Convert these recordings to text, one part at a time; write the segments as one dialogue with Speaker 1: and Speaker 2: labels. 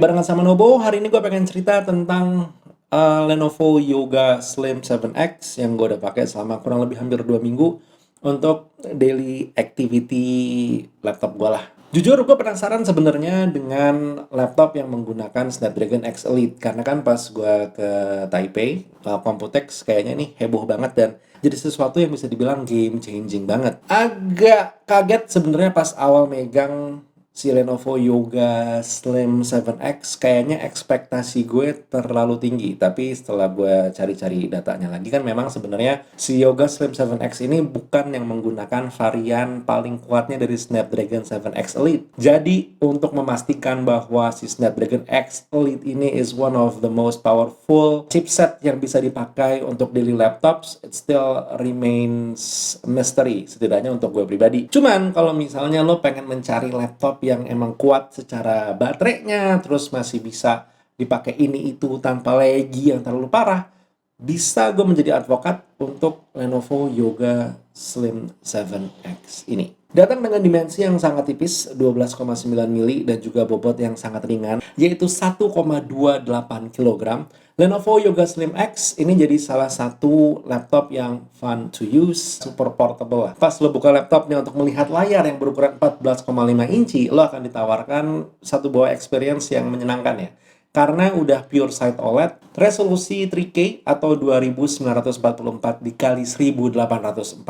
Speaker 1: Barengan sama Nobo, hari ini gue pengen cerita tentang Lenovo Yoga Slim 7X yang gue udah pakai selama kurang lebih hampir 2 minggu untuk daily activity laptop gue lah. Jujur gue penasaran sebenarnya dengan laptop yang menggunakan Snapdragon X Elite karena kan pas gue ke Taipei, Computex kayaknya nih heboh banget dan jadi sesuatu yang bisa dibilang game changing banget. Agak kaget sebenarnya pas awal megang si Lenovo Yoga Slim 7X, kayaknya ekspektasi gue terlalu tinggi. Tapi setelah gue cari-cari datanya lagi, kan memang sebenarnya si Yoga Slim 7X ini bukan yang menggunakan varian paling kuatnya dari Snapdragon 7X Elite. Jadi, untuk memastikan bahwa si Snapdragon X Elite ini is one of the most powerful chipset yang bisa dipakai untuk daily laptops, it still remains mystery, setidaknya untuk gue pribadi. Cuman, kalau misalnya lo pengen mencari laptop yang emang kuat secara baterainya, terus masih bisa dipakai ini itu tanpa lagi yang terlalu parah, bisa gue menjadi advokat untuk Lenovo Yoga Slim 7X ini. Datang dengan dimensi yang sangat tipis, 12,9 mili, dan juga bobot yang sangat ringan, yaitu 1,28 kg. Lenovo Yoga Slim X ini jadi salah satu laptop yang fun to use, super portable lah. Pas lo buka laptopnya untuk melihat layar yang berukuran 14,5 inci, lo akan ditawarkan satu buah experience yang menyenangkan ya. Karena udah pure side OLED, resolusi 3K atau 2944 dikali 1840,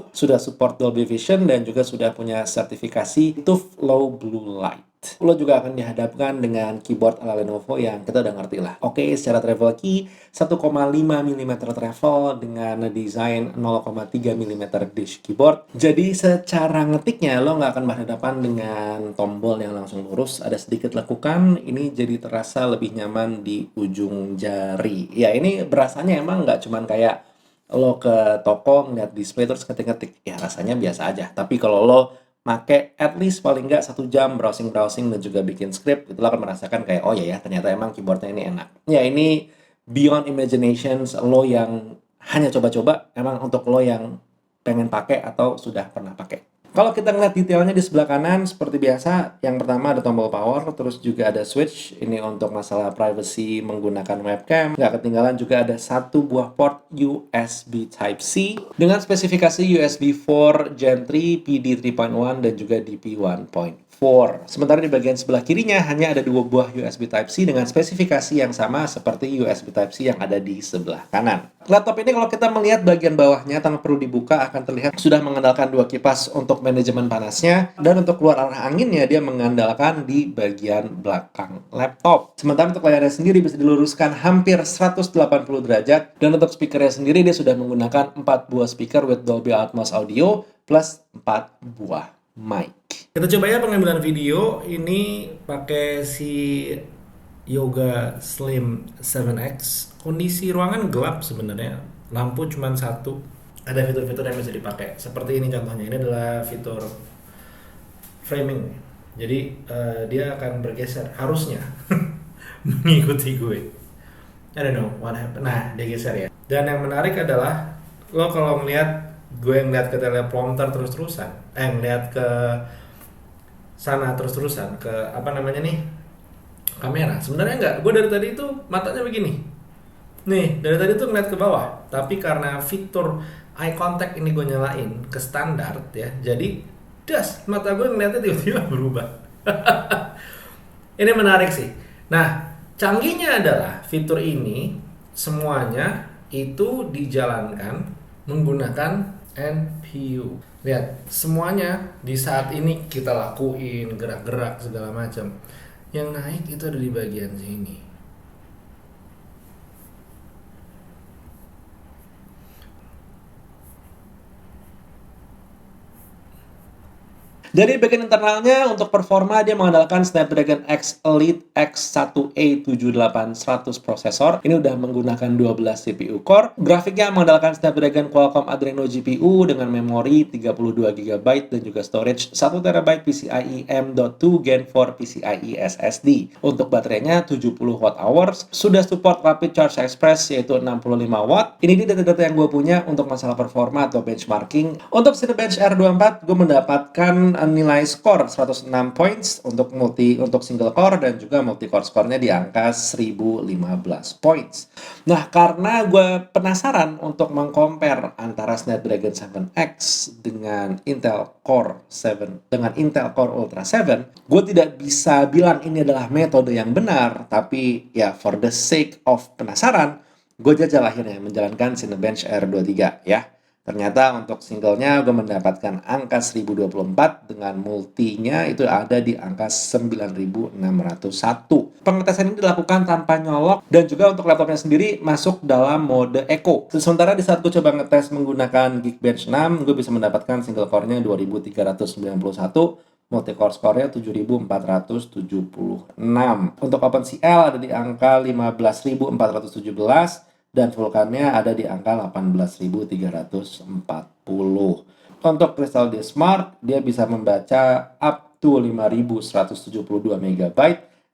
Speaker 1: sudah support Dolby Vision dan juga sudah punya sertifikasi TÜV Low Blue Light. Lo juga akan dihadapkan dengan keyboard ala Lenovo yang kita udah ngerti lah. Oke, secara travel key, 1,5 mm travel dengan desain 0,3 mm dish keyboard. Jadi secara ngetiknya lo nggak akan berhadapan dengan tombol yang langsung lurus. Ada sedikit lekukan, ini jadi terasa lebih nyaman di ujung jari. Ya, ini berasanya emang nggak cuman kayak lo ke toko ngeliat display terus ketik-ketik. Ya, rasanya biasa aja. Tapi kalau lo make at least paling nggak 1 jam browsing-browsing dan juga bikin script, itu lo akan merasakan kayak, oh ya ternyata emang keyboardnya ini enak. Ya, ini beyond imaginations lo yang hanya coba-coba, emang untuk lo yang pengen pakai atau sudah pernah pakai. Kalau kita ngeliat detailnya di sebelah kanan, seperti biasa, yang pertama ada tombol power, terus juga ada switch, ini untuk masalah privacy menggunakan webcam. Nggak ketinggalan juga ada satu buah port USB Type-C, dengan spesifikasi USB 4 Gen 3, PD 3.1, dan juga DP 1.4. Sementara di bagian sebelah kirinya hanya ada 2 buah USB Type-C dengan spesifikasi yang sama seperti USB Type-C yang ada di sebelah kanan. Laptop ini kalau kita melihat bagian bawahnya tanpa perlu dibuka akan terlihat sudah mengandalkan 2 kipas untuk manajemen panasnya, dan untuk keluar arah anginnya dia mengandalkan di bagian belakang laptop. Sementara untuk layarnya sendiri bisa diluruskan hampir 180 derajat, dan untuk speakernya sendiri dia sudah menggunakan 4 buah speaker with Dolby Atmos audio plus 4 buah mic. Kita coba ya pengambilan video ini pakai si Yoga Slim 7X. Kondisi ruangan gelap sebenarnya, lampu cuma satu. Ada fitur-fitur yang bisa dipakai. Seperti ini contohnya, ini adalah fitur framing. Jadi dia akan bergeser, harusnya mengikuti gue. I don't know what happened. Nah, dia geser ya. Dan yang menarik adalah lo kalau ngeliat gue ngeliat ke teleprompter terus-terusan, ngeliat ke sana terus-terusan ke apa namanya nih, kamera. Sebenarnya enggak, gue dari tadi itu matanya begini. Nih, dari tadi tuh ngeliat ke bawah. Tapi karena fitur eye contact ini gue nyalain ke standar ya, jadi mata gue ngeliatnya tiba-tiba berubah. Ini menarik sih. Nah, canggihnya adalah fitur ini semuanya itu dijalankan menggunakan NPU. Lihat, semuanya di saat ini kita lakuin, gerak-gerak segala macam. Yang naik itu ada di bagian sini. Dari bagian internalnya, untuk performa dia mengandalkan Snapdragon X Elite X1A7800 prosesor. Ini udah menggunakan 12 CPU core. Grafiknya mengandalkan Snapdragon Qualcomm Adreno GPU dengan memori 32 GB dan juga storage 1 TB PCIe M.2 Gen 4 PCIe SSD. Untuk baterainya 70 Wh, sudah support Rapid Charge Express yaitu 65 Watt. Ini dia data-data yang gue punya untuk masalah performa atau benchmarking. Untuk Cinebench R24 gue mendapatkan nilai skor 106 points untuk single core dan juga multi core skornya di angka 1015 points. Nah, karena gue penasaran untuk mengcompare antara Snapdragon 7X dengan Intel Core Ultra 7, gue tidak bisa bilang ini adalah metode yang benar, tapi ya for the sake of penasaran, gue jajal akhirnya menjalankan Cinebench R23 ya. Ternyata untuk singlenya gue mendapatkan angka 1024, dengan multinya itu ada di angka 9601. Pengetesan ini dilakukan tanpa nyolok dan juga untuk laptopnya sendiri masuk dalam mode Eco. Sementara di saat gue coba ngetes menggunakan Geekbench 6, gue bisa mendapatkan single core-nya 2391, multi core score-nya 7476. Untuk OpenCL ada di angka 15417 dan Vulkan-nya ada di angka 18.340. Untuk Crystal D Smart, dia bisa membaca up to 5.172 MB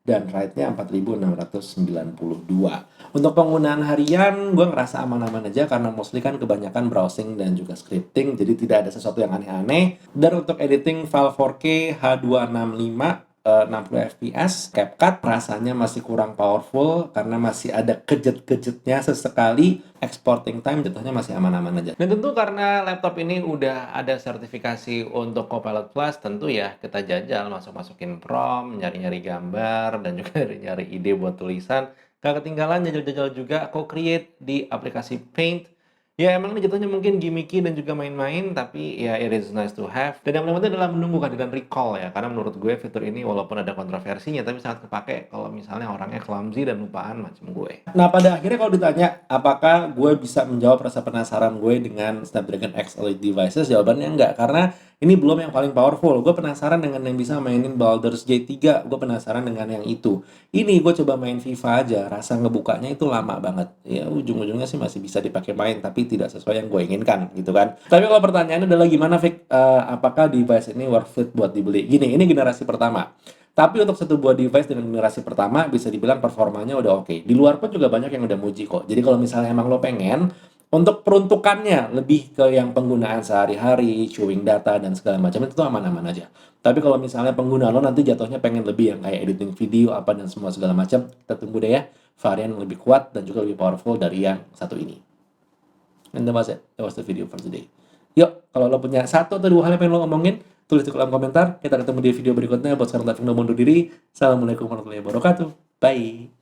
Speaker 1: dan write-nya 4.692. Untuk penggunaan harian, gue ngerasa aman-aman aja karena mostly kan kebanyakan browsing dan juga scripting, jadi tidak ada sesuatu yang aneh-aneh. Dan untuk editing file 4K H265 60 fps, CapCut rasanya masih kurang powerful karena masih ada kejet-kejetnya sesekali. Exporting time jatuhnya masih aman-aman aja. Dan tentu karena laptop ini udah ada sertifikasi untuk Copilot Plus, tentu ya kita jajal masukin prompt, nyari-nyari gambar, dan juga nyari ide buat tulisan. Gak ketinggalan jajal-jajal juga Co-Create di aplikasi Paint. Ya emang ini jatuhnya mungkin gimmicky dan juga main-main, tapi ya it is nice to have. Dan yang paling penting adalah menunggu kehadiran recall ya, karena menurut gue fitur ini walaupun ada kontroversinya, tapi sangat kepake kalau misalnya orangnya clumsy dan lupaan macam gue. Nah, pada akhirnya kalau ditanya apakah gue bisa menjawab rasa penasaran gue dengan Snapdragon X Elite devices, jawabannya enggak, karena ini belum yang paling powerful. Gue penasaran dengan yang bisa mainin Baldur's Gate 3, gue penasaran dengan yang itu. Ini gue coba main FIFA aja, rasa ngebukanya itu lama banget. Ya ujung-ujungnya sih masih bisa dipakai main, tapi tidak sesuai yang gue inginkan gitu kan. Tapi kalau pertanyaannya adalah gimana Vic, apakah device ini worth it buat dibeli? Gini, ini generasi pertama. Tapi untuk satu buah device dengan generasi pertama bisa dibilang performanya udah oke. Di luar pun juga banyak yang udah muji kok. Jadi kalau misalnya emang lo pengen untuk peruntukannya lebih ke yang penggunaan sehari-hari, chewing data dan segala macam, itu aman-aman aja. Tapi kalau misalnya pengguna lo nanti jatuhnya pengen lebih yang kayak editing video apa dan semua segala macam, kita tunggu deh ya varian yang lebih kuat dan juga lebih powerful dari yang satu ini. And that was it. That was the video for today. Yuk, kalau lo punya satu atau dua hal yang pengen lo ngomongin, tulis di kolom komentar. Kita ketemu di video berikutnya. Buat sekarang, Taufik undur diri. Assalamualaikum warahmatullahi wabarakatuh. Bye.